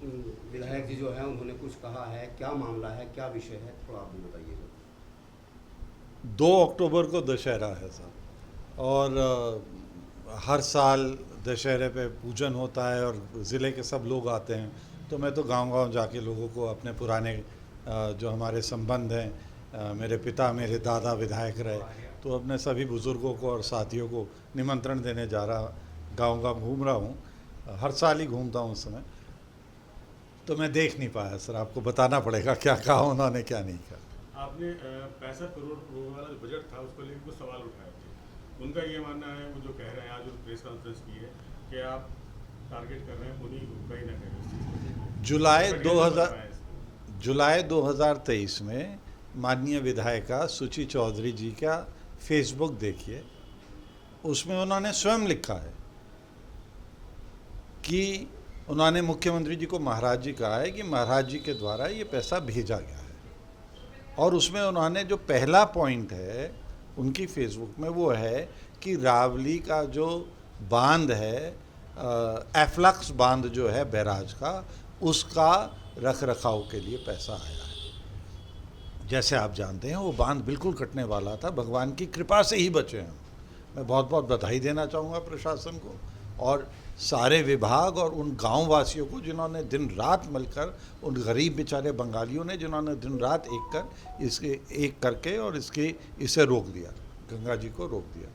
विधायक जी जो है उन्होंने कुछ कहा है, क्या मामला है, क्या विषय है, थोड़ा आप भी बताइएगा। 2 अक्टूबर को दशहरा है साहब, और हर साल दशहरे पे पूजन होता है और ज़िले के सब लोग आते हैं। तो मैं तो गांव-गांव जाके लोगों को अपने पुराने जो हमारे संबंध हैं, मेरे पिता मेरे दादा विधायक रहे, तो अपने सभी बुज़ुर्गों को और साथियों को निमंत्रण देने जा रहा, गांव-गांव घूम रहा हूँ। हर साल ही घूमता हूँ उस समय। तो मैं देख नहीं पाया सर, आपको बताना पड़ेगा क्या कहा उन्होंने क्या नहीं कहा। आपने 65 करोड़ वो वाला जो बजट था उसको लेकर कुछ सवाल उठाए थे। उनका ये मानना है, वो जो कह रहे हैं आज जो प्रेस कॉन्फ्रेंस की है, कि आप टारगेट कर रहे हैं उन्हीं को, कहीं ना कहीं उस चीज़ को जुलाई 2023 में माननीय विधायिका सुची चौधरी जी का फेसबुक देखिए, उसमें उन्होंने स्वयं लिखा है कि उन्होंने मुख्यमंत्री जी को महाराज जी कहा है कि महाराज जी के द्वारा ये पैसा भेजा गया है। और उसमें उन्होंने जो पहला पॉइंट है उनकी फेसबुक में वो है कि रावली का जो बांध है, एफ्लक्स बांध जो है बैराज का, उसका रख रखाव के लिए पैसा आया है। जैसे आप जानते हैं वो बांध बिल्कुल कटने वाला था, भगवान की कृपा से ही बचे हैं। मैं बहुत बहुत बधाई देना चाहूँगा प्रशासन को और सारे विभाग और उन गांव वासियों को जिन्होंने दिन रात मिलकर, उन गरीब बेचारे बंगालियों ने जिन्होंने दिन रात एक करके और इसे रोक दिया, गंगा जी को रोक दिया।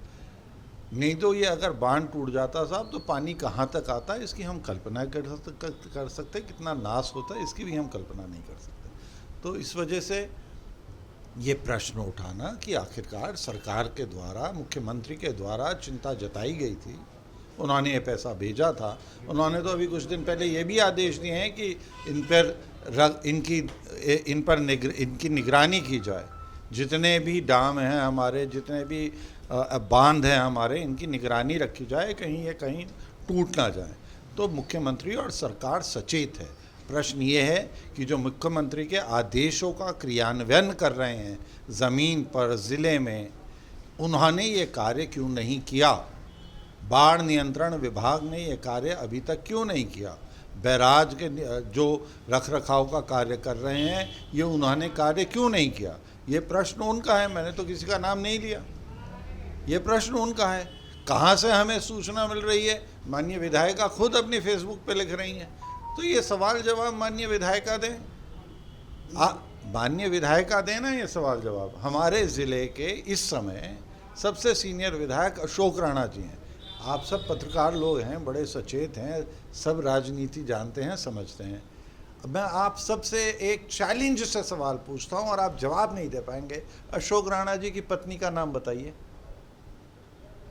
नहीं तो ये अगर बांध टूट जाता साहब तो पानी कहाँ तक आता है इसकी हम कल्पना कर सकते, कितना नाश होता है इसकी भी हम कल्पना नहीं कर सकते। तो इस वजह से ये प्रश्न उठाना कि आखिरकार सरकार के द्वारा, मुख्यमंत्री के द्वारा चिंता जताई गई थी, उन्होंने ये पैसा भेजा था। उन्होंने तो अभी कुछ दिन पहले ये भी आदेश दिए हैं कि इनकी निगरानी की जाए, जितने भी डैम हैं हमारे, जितने भी बांध हैं हमारे, इनकी निगरानी रखी जाए, कहीं ये कहीं टूट ना जाए। तो मुख्यमंत्री और सरकार सचेत है। प्रश्न ये है कि जो मुख्यमंत्री के आदेशों का क्रियान्वयन कर रहे हैं ज़मीन पर, ज़िले में, उन्होंने ये कार्य क्यों नहीं किया? बाढ़ नियंत्रण विभाग ने ये कार्य अभी तक क्यों नहीं किया? बैराज के जो रख रखाव का कार्य कर रहे हैं, ये उन्होंने कार्य क्यों नहीं किया? ये प्रश्न उनका है, मैंने तो किसी का नाम नहीं लिया। ये प्रश्न उनका है। कहाँ से हमें सूचना मिल रही है? माननीय विधायिका खुद अपनी फेसबुक पे लिख रही हैं। तो ये सवाल जवाब माननीय विधायिका दें, माननीय विधायिका दें ना ये सवाल जवाब। हमारे ज़िले के इस समय सबसे सीनियर विधायक अशोक राणा जी हैं। आप सब पत्रकार लोग हैं, बड़े सचेत हैं, सब राजनीति जानते हैं, समझते हैं। मैं आप सबसे एक चैलेंज से सवाल पूछता हूं और आप जवाब नहीं दे पाएंगे। अशोक राणा जी की पत्नी का नाम बताइए।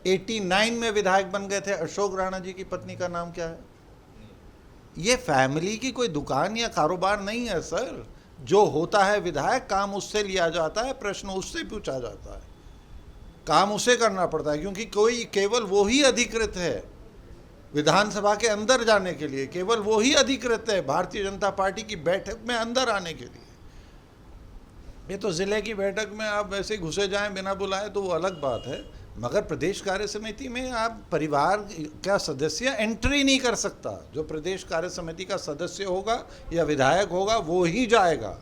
89 में विधायक बन गए थे, अशोक राणा जी की पत्नी का नाम क्या है? ये फैमिली की कोई दुकान या कारोबार नहीं है सर। जो होता है विधायक, काम उससे लिया जाता है, प्रश्न उससे पूछा जाता है, काम उसे करना पड़ता है, क्योंकि कोई केवल वो ही अधिकृत है विधानसभा के अंदर जाने के लिए, केवल वो ही अधिकृत है भारतीय जनता पार्टी की बैठक में अंदर आने के लिए। ये तो ज़िले की बैठक में आप वैसे घुसे जाएं बिना बुलाए तो वो अलग बात है, मगर प्रदेश कार्य समिति में आप परिवार का सदस्य एंट्री नहीं कर सकता। जो प्रदेश कार्य समिति का सदस्य होगा या विधायक होगा वो ही जाएगा।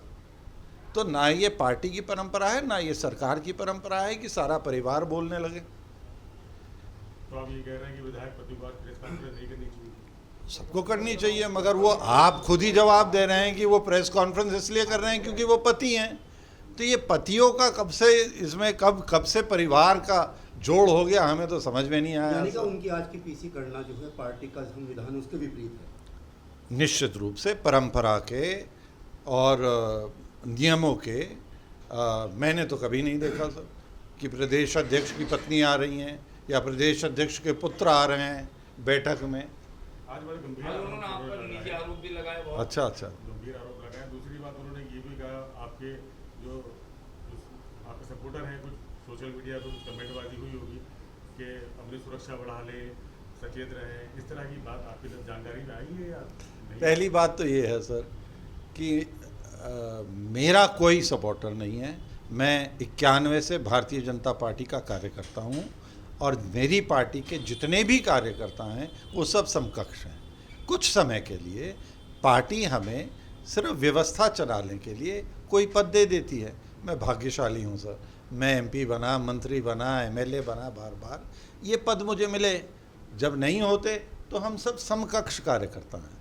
तो ना ये पार्टी की परंपरा है, ना ये सरकार की परंपरा है कि सारा परिवार बोलने लगे। तो आप ये कह रहे हैं कि विधायक प्रतिवाद प्रेस कॉन्फ्रेंस नहीं करनी चाहिए? सबको करनी चाहिए, मगर वो आप खुद ही जवाब दे रहे हैं कि वो प्रेस कॉन्फ्रेंस इसलिए कर रहे हैं क्योंकि वो पति हैं। तो ये पतियों का कब से इसमें कब से परिवार का जोड़ हो गया, हमें तो समझ में नहीं आया। यानी कि उनकी आज की पीसी करना जो है पार्टी का संविधान उसके विपरीत है। निश्चित रूप से परंपरा के और नियमों के मैंने तो कभी नहीं देखा सर कि प्रदेश अध्यक्ष की पत्नी आ रही हैं या प्रदेश अध्यक्ष के पुत्र आ रहे हैं बैठक में। आज बड़े गंभीर आरोप भी लगाए, बहुत अच्छा गंभीर आरोप लगाए। दूसरी बात उन्होंने ये भी कहा, आपके जो आपके सपोर्टर हैं, कुछ सोशल मीडिया पर कुछ कमेंटबाजी हुई होगी कि अपनी सुरक्षा बढ़ा लें, सचेत रहें, इस तरह की बात आपकी जानकारी में आई है या नहीं? पहली बात तो ये है सर कि मेरा कोई सपोर्टर नहीं है। मैं 91 से भारतीय जनता पार्टी का कार्यकर्ता हूँ और मेरी पार्टी के जितने भी कार्यकर्ता हैं वो सब समकक्ष हैं। कुछ समय के लिए पार्टी हमें सिर्फ व्यवस्था चलाने के लिए कोई पद दे देती है। मैं भाग्यशाली हूँ सर, मैं एमपी बना, मंत्री बना, एमएलए बना, बार बार ये पद मुझे मिले। जब नहीं होते तो हम सब समकक्ष कार्यकर्ता हैं,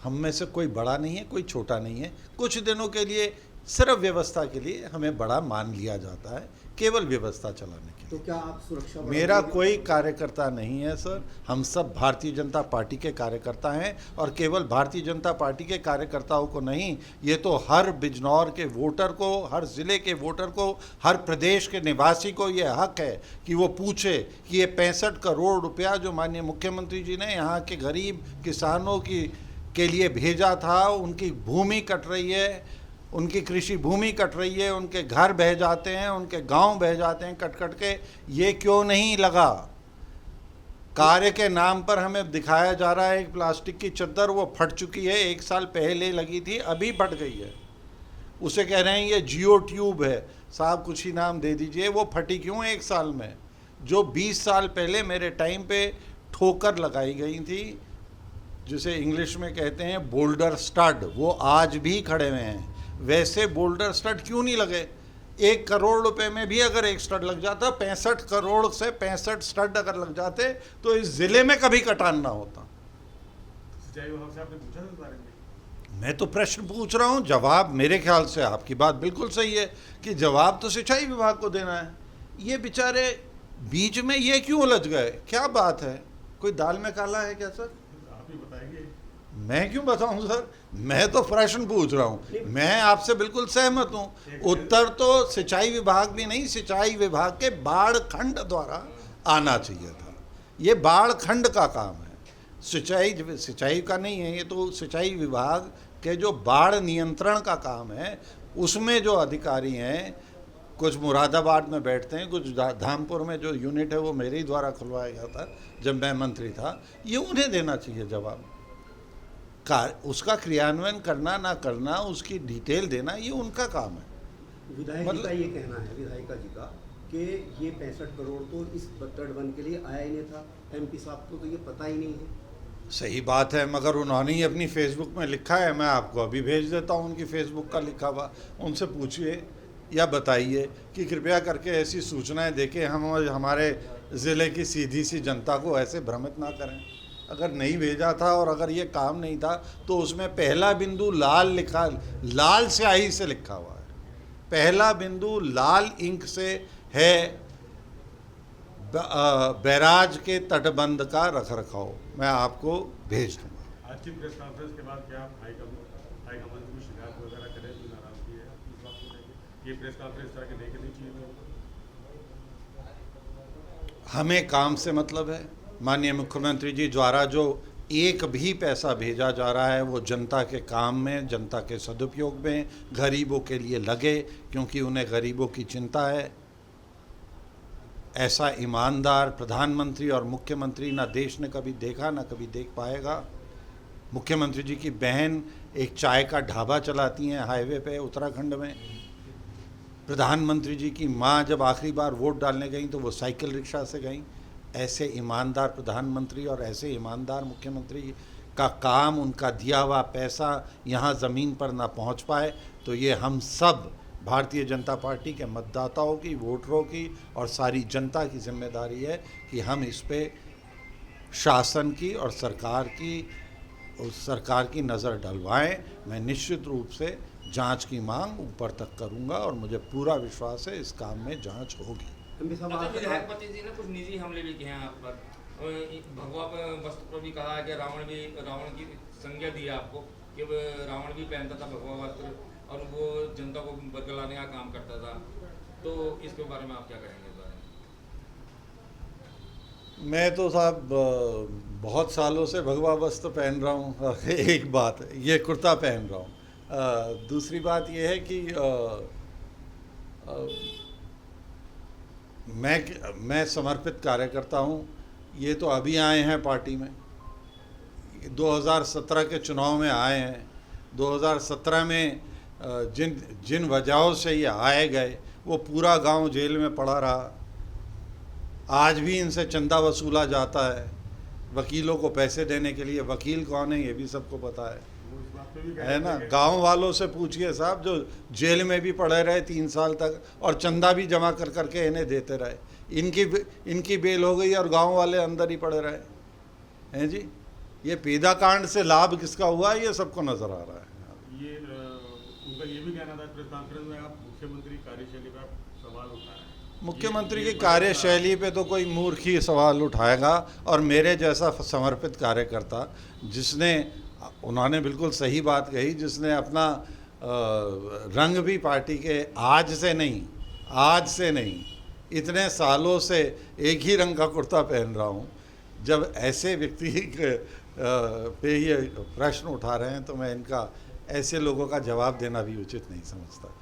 हम में से कोई बड़ा नहीं है, कोई छोटा नहीं है। कुछ दिनों के लिए सिर्फ व्यवस्था के लिए हमें बड़ा मान लिया जाता है, केवल व्यवस्था चलाने के लिए। तो क्या आप सुरक्षा बल मेरा के- कोई कार्यकर्ता नहीं है सर, हम सब भारतीय जनता पार्टी के कार्यकर्ता हैं। और केवल भारतीय जनता पार्टी के कार्यकर्ताओं को नहीं, ये तो हर बिजनौर के वोटर को, हर ज़िले के वोटर को, हर प्रदेश के निवासी को ये हक है कि वो पूछे कि ये 65 करोड़ रुपया जो माननीय मुख्यमंत्री जी ने यहाँ के गरीब किसानों के लिए भेजा था, उनकी भूमि कट रही है, उनकी कृषि भूमि कट रही है, उनके घर बह जाते हैं, उनके गांव बह जाते हैं कट कट के, ये क्यों नहीं लगा? कार्य के नाम पर हमें दिखाया जा रहा है एक प्लास्टिक की चद्दर, वो फट चुकी है, 1 साल पहले लगी थी, अभी फट गई है। उसे कह रहे हैं ये जियो ट्यूब है। साहब कुछ ही नाम दे दीजिए, वो फटी क्यों 1 साल में? जो 20 साल पहले मेरे टाइम पे ठोकर लगाई गई थी, जिसे इंग्लिश में कहते हैं बोल्डर स्टड, वो आज भी खड़े हुए हैं। वैसे बोल्डर स्टड क्यों नहीं लगे? 1 करोड़ रुपए में भी अगर एक स्टड लग जाता, 65 करोड़ से 65 स्टड अगर लग जाते तो इस जिले में कभी कटान ना होता। सिंचाई विभाग से आपने पूछा था इस बारे में? मैं तो प्रश्न पूछ रहा हूँ, जवाब मेरे ख्याल से आपकी बात बिल्कुल सही है कि जवाब तो सिंचाई विभाग को देना है। ये बेचारे बीच में ये क्यों उलझ गए? क्या बात है? कोई दाल में काला है क्या सर? आप ही बताएंगे। मैं क्यों बताऊं सर? मैं तो प्रश्न पूछ रहा हूं, मैं आपसे बिल्कुल सहमत हूं। उत्तर तो सिंचाई विभाग भी नहीं, सिंचाई विभाग के बाढ़ खंड द्वारा आना चाहिए था। ये बाढ़ खंड का काम है, सिंचाई का नहीं है। ये तो सिंचाई विभाग के जो बाढ़ नियंत्रण का काम है, उसमें जो अधिकारी हैं, कुछ मुरादाबाद में बैठते हैं, कुछ धामपुर में जो यूनिट है वो मेरे ही द्वारा खुलवाया गया था जब मैं मंत्री था। ये उन्हें देना चाहिए जवाब। उसका क्रियान्वयन करना ना करना, उसकी डिटेल देना, ये उनका काम है। विधायक जी का ये कहना है, विधायिका जी का, कि ये 65 करोड़ तो इस तटबंध के लिए आया ही नहीं था, एमपी साहब को तो ये पता ही नहीं है। सही बात है, मगर उन्होंने ही अपनी फेसबुक में लिखा है। मैं आपको अभी भेज देता हूँ उनकी फेसबुक का लिखा हुआ, उनसे पूछिए या बताइए कि कृपया करके ऐसी सूचनाएं देके हम हमारे ज़िले की सीधी सी जनता को ऐसे भ्रमित ना करें। अगर नहीं भेजा था और अगर ये काम नहीं था तो उसमें पहला बिंदु लाल लिखा, लाल स्याही से लिखा हुआ है, पहला बिंदु लाल इंक से है, बैराज के तटबंध का रखरखाव। मैं आपको भेज दूँगा। आज की प्रेस कॉन्फ्रेंस के बाद क्या आप हाईकमान से कुछ शिकायत वगैरह करें, कोई नाराजगी है इस बात को लेकर? ये प्रेस कॉन्फ्रेंस तरह के नहीं करनी चाहिए लोगों को? हमें काम से मतलब है। माननीय मुख्यमंत्री जी द्वारा जो एक भी पैसा भेजा जा रहा है वो जनता के काम में, जनता के सदुपयोग में, गरीबों के लिए लगे, क्योंकि उन्हें गरीबों की चिंता है। ऐसा ईमानदार प्रधानमंत्री और मुख्यमंत्री ना देश ने कभी देखा, ना कभी देख पाएगा। मुख्यमंत्री जी की बहन एक चाय का ढाबा चलाती हैं हाईवे पे उत्तराखंड में। प्रधानमंत्री जी की माँ जब आखिरी बार वोट डालने गई तो वो साइकिल रिक्शा से गई। ऐसे ईमानदार प्रधानमंत्री और ऐसे ईमानदार मुख्यमंत्री का काम, उनका दिया हुआ पैसा यहाँ ज़मीन पर ना पहुँच पाए, तो ये हम सब भारतीय जनता पार्टी के मतदाताओं की, वोटरों की और सारी जनता की जिम्मेदारी है कि हम इस पे शासन की और सरकार की नज़र डलवाएं। मैं निश्चित रूप से जांच की मांग ऊपर तक करूंगा और मुझे पूरा विश्वास है इस काम में जांच होगी। एमपी साहब अच्छा, आप- विधायक पति जी ने कुछ निजी हमले भी किए हैं आप पर। भगवा वस्त्र पर भी कहा है कि रावण की संज्ञा दी है आपको कि रावण भी पहनता था भगवा वस्त्र और वो जनता को बरगलाने का काम करता था। तो इसके बारे में आप क्या कहेंगे? इस बारे में मैं तो साहब बहुत सालों से भगवा वस्त्र पहन रहा हूँ। एक बात है, ये कुर्ता पहन रहा हूँ। दूसरी बात ये है कि मैं समर्पित कार्यकर्ता हूँ। ये तो अभी आए हैं पार्टी में, 2017 के चुनाव में आए हैं। 2017 में जिन वजहों से ये आए गए वो पूरा गांव जेल में पड़ा रहा। आज भी इनसे चंदा वसूला जाता है वकीलों को पैसे देने के लिए। वकील कौन है ये भी सबको पता है। वो इस बात पे भी कह है रहे ना। थे कि- गांव वालों से पूछिए साहब, जो जेल में भी पड़े रहे 3 साल तक और चंदा भी जमा कर करके इन्हें देते रहे, इनकी बेल हो गई और गांव वाले अंदर ही पड़े रहे हैं जी। ये पेदा कांड से लाभ किसका हुआ ये सबको नजर आ रहा है। ये उनका ये भी कहना था प्रेस कॉन्फ्रेंस में, आप मुख्यमंत्री कार्यशैली पर सवाल उठा रहे हैं। मुख्यमंत्री ये की कार्यशैली पे तो कोई मूर्ख ही सवाल उठाएगा, और मेरे जैसा समर्पित कार्यकर्ता जिसने, उन्होंने बिल्कुल सही बात कही, जिसने अपना रंग भी पार्टी के आज से नहीं इतने सालों से एक ही रंग का कुर्ता पहन रहा हूँ, जब ऐसे व्यक्ति पे ये प्रश्न उठा रहे हैं तो मैं इनका ऐसे लोगों का जवाब देना भी उचित नहीं समझता।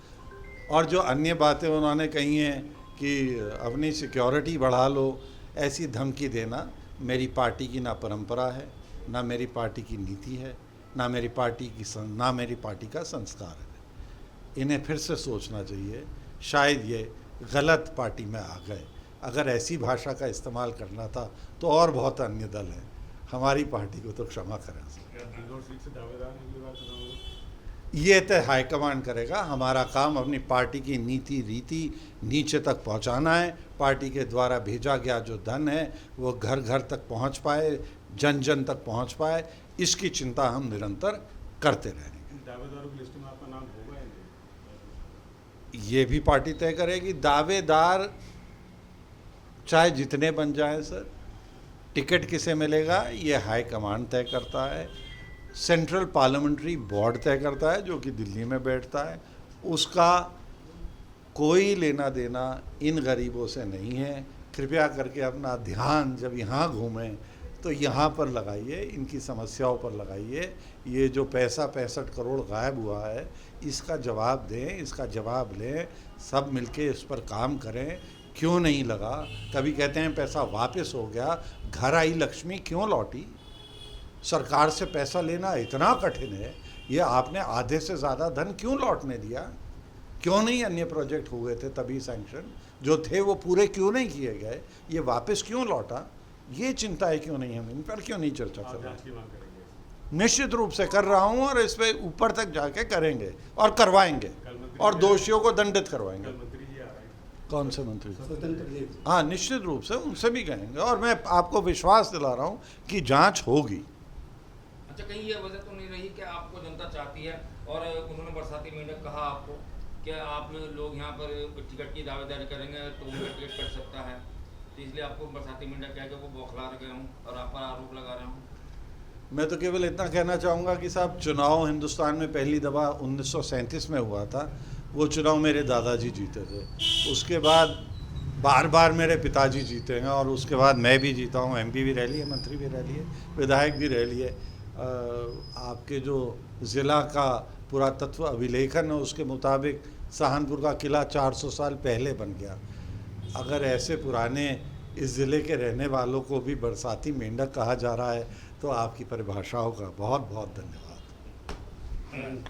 और जो अन्य बातें उन्होंने कही हैं कि अपनी सिक्योरिटी बढ़ा लो, ऐसी धमकी देना मेरी पार्टी की ना परंपरा है, ना मेरी पार्टी की नीति है, ना मेरी पार्टी का संस्कार है। इन्हें फिर से सोचना चाहिए, शायद ये गलत पार्टी में आ गए। अगर ऐसी भाषा का इस्तेमाल करना था तो और बहुत अन्य दल हैं, हमारी पार्टी को तो क्षमा करें। इंदौर सीट से दावेदार हैं अगली बार चुनाव में? ये तय हाईकमान करेगा। हमारा काम अपनी पार्टी की नीति रीति नीचे तक पहुंचाना है। पार्टी के द्वारा भेजा गया जो धन है वो घर घर तक पहुंच पाए, जन जन तक पहुंच पाए, इसकी चिंता हम निरंतर करते रहेंगे। दावेदारों की लिस्ट में आपका नाम होगा या नहीं? ये भी पार्टी तय करेगी। दावेदार चाहे जितने बन जाएं सर, टिकट किसे मिलेगा ये हाईकमान तय करता है। सेंट्रल पार्लियामेंट्री बोर्ड तय करता है जो कि दिल्ली में बैठता है। उसका कोई लेना देना इन गरीबों से नहीं है। कृपया करके अपना ध्यान जब यहाँ घूमें तो यहाँ पर लगाइए, इनकी समस्याओं पर लगाइए। ये जो पैसा 65 करोड़ गायब हुआ है इसका जवाब दें, इसका जवाब लें, सब मिलके इस पर काम करें। क्यों नहीं लगा? कभी कहते हैं पैसा वापस हो गया, घर आई लक्ष्मी क्यों लौटी? सरकार से पैसा लेना इतना कठिन है, ये आपने आधे से ज़्यादा धन क्यों लौटने दिया? क्यों नहीं अन्य प्रोजेक्ट हुए थे तभी सैंक्शन जो थे वो पूरे क्यों नहीं किए गए? ये वापस क्यों लौटा? ये चिंताएं क्यों नहीं, हम इन पर क्यों नहीं चर्चा कर आप रहे? जांच की मांग करेंगे? निश्चित रूप से कर रहा हूँ और इस पे ऊपर तक जाके करेंगे और करवाएंगे और दोषियों को दंडित करवाएंगे। कल मंत्री जी आ रहे हैं। कौन से मंत्री? स्वतंत्र देव। हाँ, निश्चित रूप से उनसे भी कहेंगे और मैं आपको विश्वास दिला रहा हूँ कि जांच होगी। अच्छा, कहीं ये वजह तो नहीं रही कि आपको जनता चाहती है और उन्होंने बरसाती मेंढक कहा आपको कि आप लोग यहाँ पर टिकट की दावेदारी करेंगे तो उनका टिकट कट सकता है, तो इसलिए आपको बरसाती मेंढक कह के वो बौखला रहे हूँ और आप पर आरोप लगा रहा हूँ? मैं तो केवल इतना कहना चाहूँगा कि साहब, चुनाव हिंदुस्तान में पहली दफ़ा 1937 में हुआ था। वो चुनाव मेरे दादाजी जीते थे, उसके बाद बार बार मेरे पिताजी जीते हैं और उसके बाद मैं भी जीता हूँ। MP भी रह लिए, मंत्री भी रह लिए, विधायक भी रह लिए। आपके जो ज़िला का पुरातत्व अभिलेखन है उसके मुताबिक सहारनपुर का किला 400 साल पहले बन गया। अगर ऐसे पुराने इस ज़िले के रहने वालों को भी बरसाती मेंढक कहा जा रहा है तो आपकी परिभाषाओं का बहुत बहुत धन्यवाद।